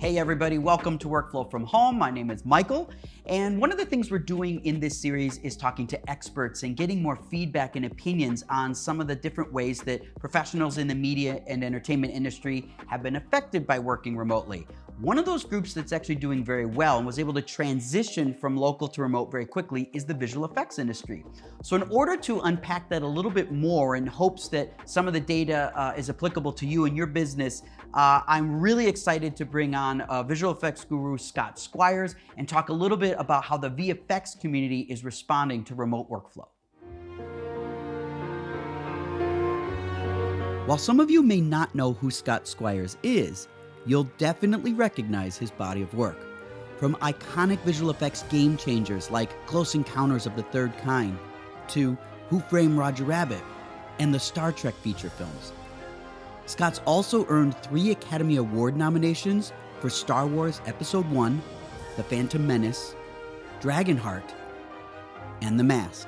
Hey everybody, welcome to Workflow from Home. My name is Michael, and one of the things we're doing in this series is talking to experts and getting more feedback and opinions on some of the different ways that professionals in the media and entertainment industry have been affected by working remotely. One of those groups that's actually doing very well and was able to transition from local to remote very quickly is the visual effects industry. So in order to unpack that a little bit more in hopes that some of the data is applicable to you and your business, I'm really excited to bring on visual effects guru Scott Squires and talk a little bit about how the VFX community is responding to remote workflow. While some of you may not know who Scott Squires is, you'll definitely recognize his body of work. From iconic visual effects game changers like Close Encounters of the Third Kind to Who Framed Roger Rabbit and the Star Trek feature films. Scott's also earned 3 Academy Award nominations for Star Wars Episode I, The Phantom Menace, Dragonheart, and The Mask.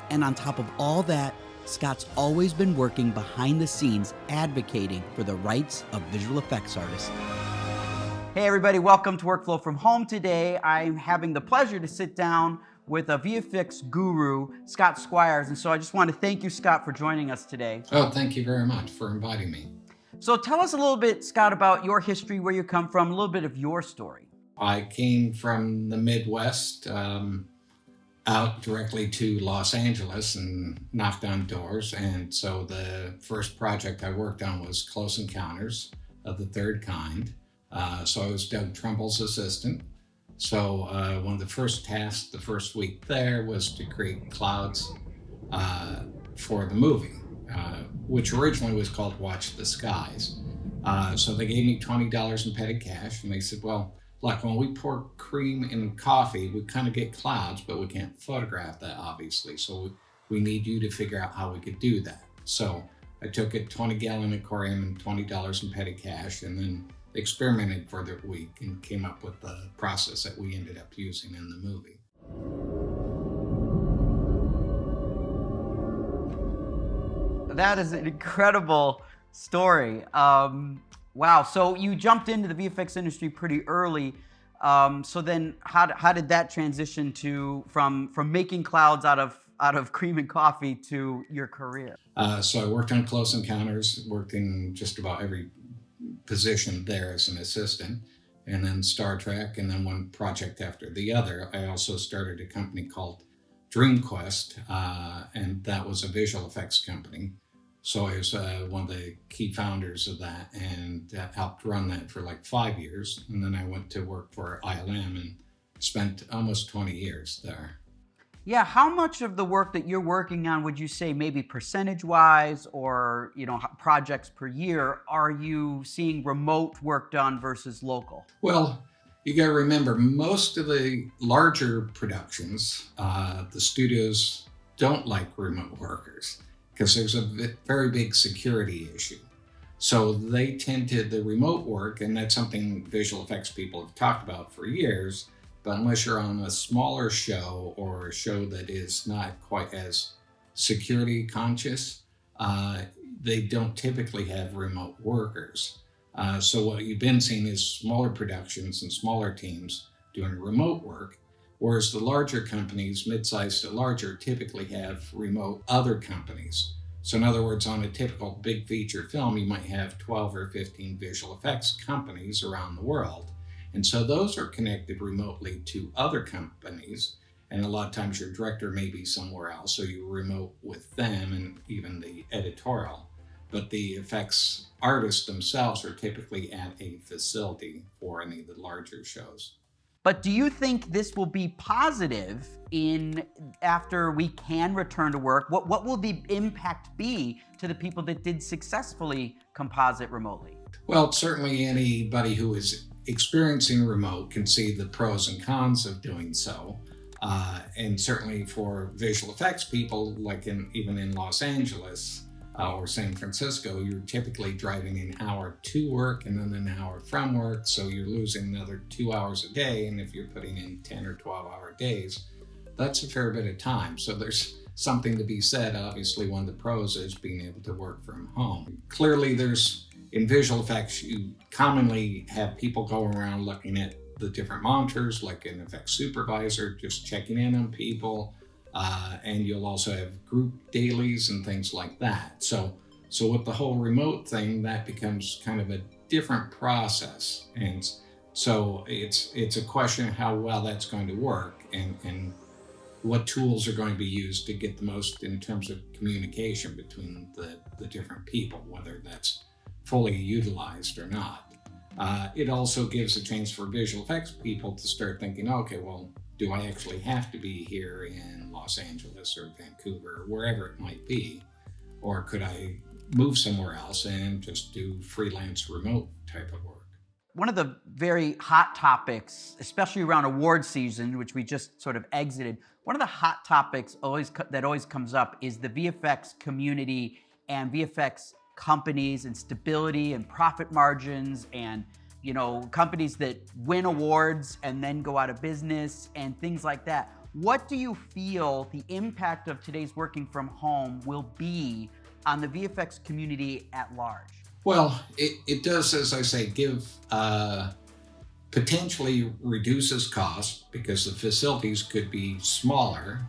And on top of all that, Scott's always been working behind the scenes advocating for the rights of visual effects artists. Hey everybody, welcome to Workflow from Home. Today I'm having the pleasure to sit down with a VFX guru, Scott Squires. And so I just want to thank you, Scott, for joining us today. Oh, thank you very much for inviting me. So tell us a little bit, Scott, about your history, where you come from, a little bit of your story. I came from the Midwest, out directly to Los Angeles and knocked on doors. And so the first project I worked on was Close Encounters of the Third Kind. So I was Doug Trumble's assistant. So one of the first tasks the first week there was to create clouds for the movie, which originally was called Watch the Skies. So they gave me $20 in petty cash, and they said, well, look, when we pour cream in coffee, we kind of get clouds, but we can't photograph that, obviously. So we need you to figure out how we could do that. So I took a 20-gallon aquarium and $20 in petty cash, and then experimented for the week and came up with the process that we ended up using in the movie. That is an incredible story. Wow, so you jumped into the VFX industry pretty early. So then how did that transition to from making clouds out of cream and coffee to your career? So I worked on Close Encounters, worked in just about every position there as an assistant, and then Star Trek, and then one project after the other. I also started a company called DreamQuest, and that was a visual effects company. So I was one of the key founders of that and helped run that for like 5 years. And then I went to work for ILM and spent almost 20 years there. Yeah, how much of the work that you're working on would you say, maybe percentage-wise or projects per year, are you seeing remote work done versus local? Well, you got to remember, most of the larger productions, the studios don't like remote workers, because there's a very big security issue. So they tend to, the remote work, and that's something visual effects people have talked about for years, but unless you're on a smaller show or a show that is not quite as security conscious, they don't typically have remote workers. So what you've been seeing is smaller productions and smaller teams doing remote work, whereas the larger companies, mid-sized to larger, typically have remote other companies. So in other words, on a typical big feature film, you might have 12 or 15 visual effects companies around the world. And so those are connected remotely to other companies. And a lot of times your director may be somewhere else, so you remote with them and even the editorial. But the effects artists themselves are typically at a facility for any of the larger shows. But do you think this will be positive after we can return to work? What will the impact be to the people that did successfully composite remotely? Well, certainly anybody who is experiencing remote can see the pros and cons of doing so. And certainly for visual effects people, like even in Los Angeles, or San Francisco, you're typically driving an hour to work and then an hour from work. So you're losing another 2 hours a day. And if you're putting in 10 or 12-hour days, that's a fair bit of time. So there's something to be said. Obviously, one of the pros is being able to work from home. Clearly, there's in visual effects, you commonly have people go around looking at the different monitors, like an effects supervisor, just checking in on people. And you'll also have group dailies and things like that. So with the whole remote thing, that becomes kind of a different process. And so it's a question of how well that's going to work and what tools are going to be used to get the most in terms of communication between the different people, whether that's fully utilized or not. It also gives a chance for visual effects people to start thinking, okay, well, do I actually have to be here in Los Angeles or Vancouver or wherever it might be? Or could I move somewhere else and just do freelance remote type of work? One of the very hot topics, especially around award season, which we just sort of exited, one of the hot topics that always comes up is the VFX community and VFX companies and stability and profit margins and companies that win awards and then go out of business and things like that. What do you feel the impact of today's working from home will be on the VFX community at large? Well, it does, as I say, give potentially reduces cost because the facilities could be smaller,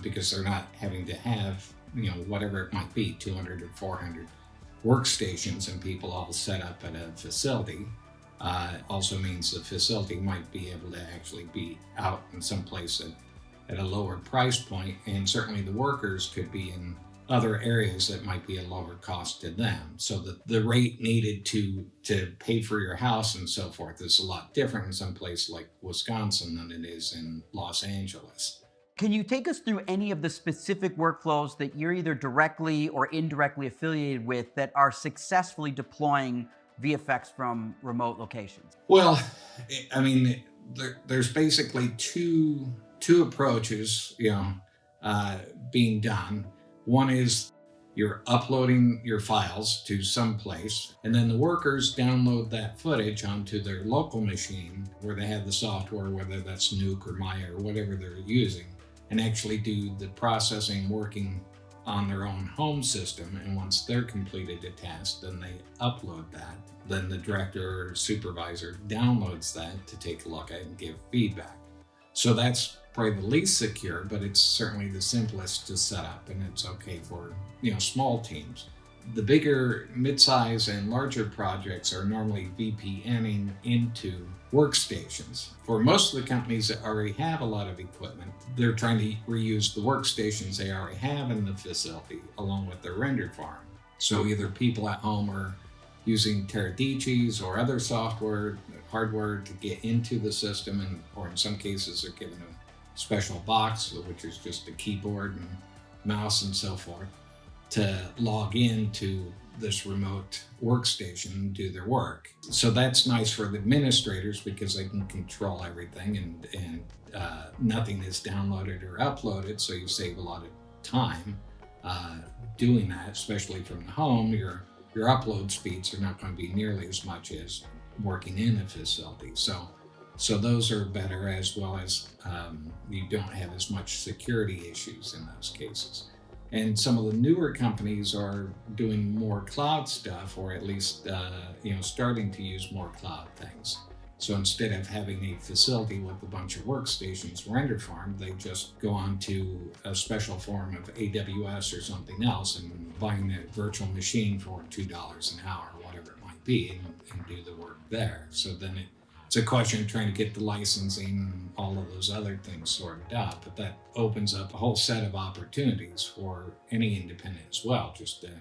because they're not having to have, whatever it might be, 200 or 400 workstations and people all set up at a facility. Also means the facility might be able to actually be out in some place at a lower price point, and certainly the workers could be in other areas that might be a lower cost to them. So that the rate needed to pay for your house and so forth is a lot different in some place like Wisconsin than it is in Los Angeles. Can you take us through any of the specific workflows that you're either directly or indirectly affiliated with that are successfully deploying VFX from remote locations? Well, I mean, there's basically two approaches, being done. One is you're uploading your files to some place, and then the workers download that footage onto their local machine where they have the software, whether that's Nuke or Maya or whatever they're using, and actually do the processing working on their own home system. And once they're completed a task, then they upload that. Then the director or supervisor downloads that to take a look at and give feedback. So that's probably the least secure, but it's certainly the simplest to set up, and it's okay for small teams. The bigger, mid-size, and larger projects are normally VPNing into workstations. For most of the companies that already have a lot of equipment, they're trying to reuse the workstations they already have in the facility along with their render farm. So either people at home are using Teradicis or other software, hardware to get into the system, or in some cases they're given a special box, which is just a keyboard and mouse and so forth, to log into this remote workstation and do their work. So that's nice for the administrators because they can control everything and nothing is downloaded or uploaded, so you save a lot of time doing that, especially from the home. Your upload speeds are not going to be nearly as much as working in a facility. So those are better, as well as you don't have as much security issues in those cases. And some of the newer companies are doing more cloud stuff, or at least starting to use more cloud things. So instead of having a facility with a bunch of workstations render farm, they just go on to a special form of AWS or something else and buying a virtual machine for $2 an hour, whatever it might be, and do the work there. So then it's a question of trying to get the licensing and all of those other things sorted out, but that opens up a whole set of opportunities for any independent as well, just to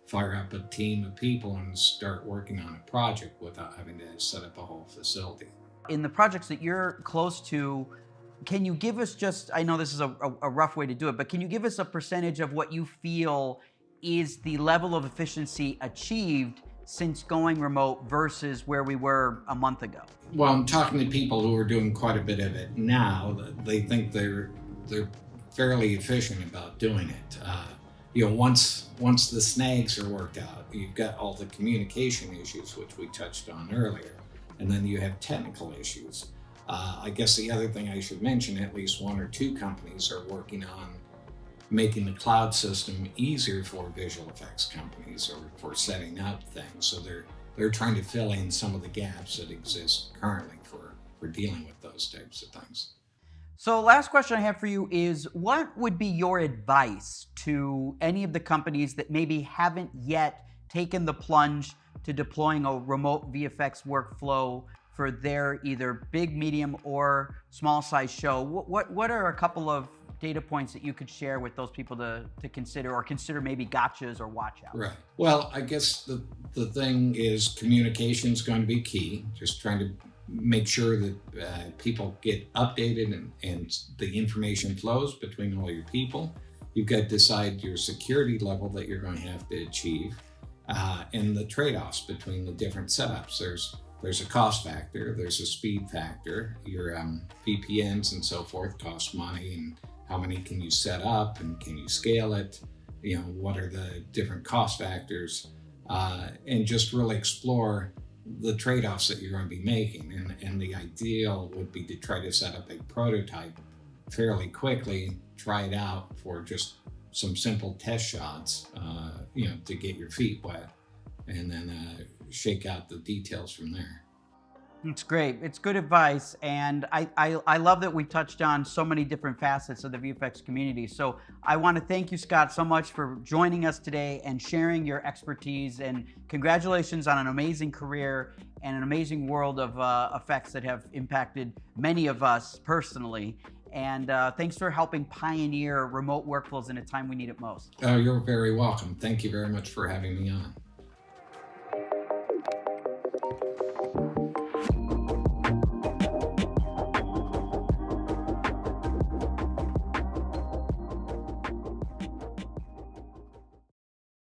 fire up a team of people and start working on a project without having to set up a whole facility. In the projects that you're close to, can you give us I know this is a rough way to do it, but can you give us a percentage of what you feel is the level of efficiency achieved since going remote versus where we were a month ago? Well, I'm talking to people who are doing quite a bit of it now. They think they're fairly efficient about doing it. Once the snags are worked out, you've got all the communication issues, which we touched on earlier, and then you have technical issues. I guess the other thing I should mention, at least one or two companies are working on making the cloud system easier for visual effects companies or for setting up things. So they're trying to fill in some of the gaps that exist currently for dealing with those types of things. So last question I have for you is, what would be your advice to any of the companies that maybe haven't yet taken the plunge to deploying a remote VFX workflow for their either big, medium, or small size show? What are a couple of data points that you could share with those people to consider, or consider maybe gotchas or watch out? Right. Well, I guess the thing is communication is going to be key. Just trying to make sure that people get updated and the information flows between all your people. You've got to decide your security level that you're going to have to achieve, and the trade-offs between the different setups. There's a cost factor, there's a speed factor. Your VPNs and so forth cost money, and how many can you set up and can you scale it? You know, what are the different cost factors? And just really explore the trade-offs that you're going to be making. And the ideal would be to try to set up a prototype fairly quickly, try it out for just some simple test shots, to get your feet wet, and then shake out the details from there. It's great. It's good advice. And I love that we touched on so many different facets of the VFX community. So I want to thank you, Scott, so much for joining us today and sharing your expertise. And congratulations on an amazing career and an amazing world of effects that have impacted many of us personally. And thanks for helping pioneer remote workflows in a time we need it most. Oh, you're very welcome. Thank you very much for having me on.